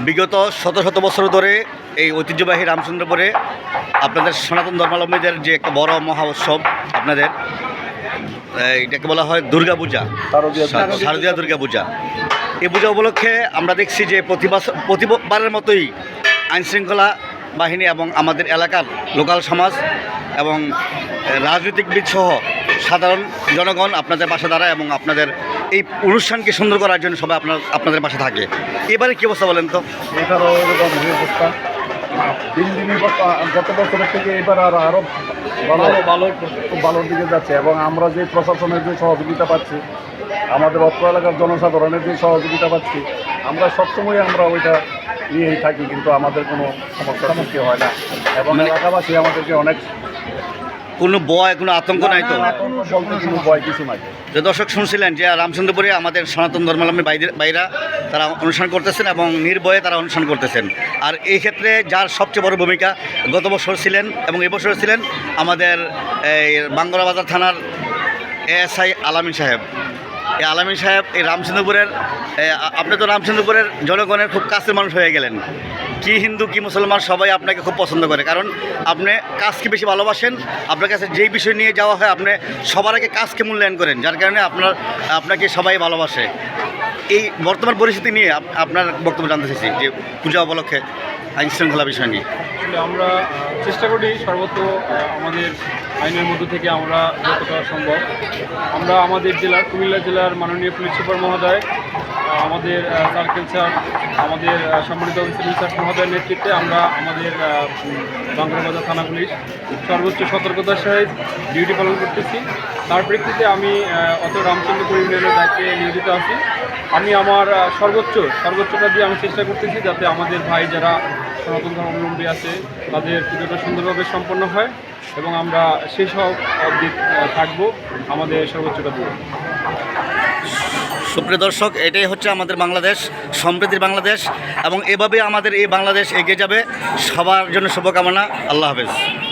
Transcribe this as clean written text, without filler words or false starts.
বিগত শত শত বছর ধরে এই ঐতিহ্যবাহী রামচন্দ্রপুরে আপনাদের সনাতন ধর্মাবলম্বীদের যে একটা বড় মহা উৎসব আপনাদের এটাকে বলা হয় দুর্গাপূজা, শারদীয়া দুর্গাপূজা। এই পূজা উপলক্ষে আমরা দেখছি যে প্রতিবারের মতোই আইনশৃঙ্খলা বাহিনী এবং আমাদের এলাকার লোকাল সমাজ এবং রাজনৈতিকবিদ সহ সাধারণ জনগণ আপনাদের পাশে দাঁড়ায় এবং আপনাদের এই অনুষ্ঠানকে সুন্দর করার জন্য সবাই আপনাদের পাশে থাকে। এবারে কী অবস্থা বলেন তো? এটারও এরকম অবস্থা দিন দিনই গত বছরের থেকে এবার আরও খুব ভালোর দিকে যাচ্ছে এবং আমরা যে প্রশাসনের যে সহযোগিতা পাচ্ছি, আমাদের অত্র এলাকার জনসাধারণের যে সহযোগিতা পাচ্ছি, আমরা সবসময় আমরা ওইটা নিয়েই থাকি, কিন্তু আমাদের কোনো সমস্যার সৃষ্টি হয় না এবং এলাকাবাসী আমাদেরকে অনেক কোনো ভয়, কোনো আতঙ্ক নাই তো? বলতে কোনো ভয় কিছু নাই। যে দর্শক শুনছিলেন যে রামচন্দ্রপুরে আমাদের সনাতন ধর্মাবলম্বী ভাইরা তারা অনুষ্ঠান করতেছেন এবং নির্ভয়ে তারা অনুষ্ঠান করতেছেন। আর এই ক্ষেত্রে যার সবচেয়ে বড় ভূমিকা গত বছর ছিলেন এবং এবছর ছিলেন আমাদের এই বাঙ্গরা বাজার থানার এএসআই আলামিন সাহেব। এই আলামিন সাহেব এই রামচন্দ্রপুরের, আপনি তো রামচন্দ্রপুরের জনগণের খুব কাছের মানুষ হয়ে গেলেন। কি হিন্দু কি মুসলমান সবাই আপনাকে খুব পছন্দ করে, কারণ আপনি কাজকে বেশি ভালোবাসেন। আপনার কাছে যেই বিষয় নিয়ে যাওয়া হয় আপনি সবার আগে কাজকে মূল্যায়ন করেন, যার কারণে আপনাকে সবাই ভালোবাসে। এই বর্তমান পরিস্থিতি নিয়ে আপনার বক্তব্য জানতে চাইছি যে পূজা উপলক্ষে আইন শৃঙ্খলা বিষয় নিয়ে। আসলে আমরা চেষ্টা করি সর্বত্র আমাদের আইনের মধ্য থেকে আমরা যতটা সম্ভব আমরা আমাদের জেলার কুমিল্লা জেলার মাননীয় পুলিশ সুপার মহোদয়, আমাদের সার্কেল স্যার, আমাদের সম্মানিত সিভিল সার্চ মহোদয়ের নেতৃত্বে আমরা আমাদের বাঙ্গরা বাজার থানা পুলিশ সর্বোচ্চ সতর্কতার সহিত ডিউটি পালন করতেছি। তার প্রেক্ষিতে আমি রামচন্দ্রপুর ইউনিয়নের দায়িত্বে নিয়োজিত আছি। আমি আমার সর্বোচ্চটা দিয়ে আমি চেষ্টা করতেছি যাতে আমাদের ভাই যারা সনাতন ধর্মাবলম্বী আছে তাদের পুজোটা সুন্দরভাবে সম্পন্ন হয় এবং আমরা সেই সব অবধি থাকবো আমাদের সর্বোচ্চটা দিয়ে। সুপ্রিয় দর্শক, এটাই হচ্ছে আমাদের বাংলাদেশ, সমৃদ্ধির বাংলাদেশ, এবং এভাবে আমাদের এই বাংলাদেশ এগিয়ে যাবে। সবার জন্য শুভকামনা। আল্লাহ হাফেজ।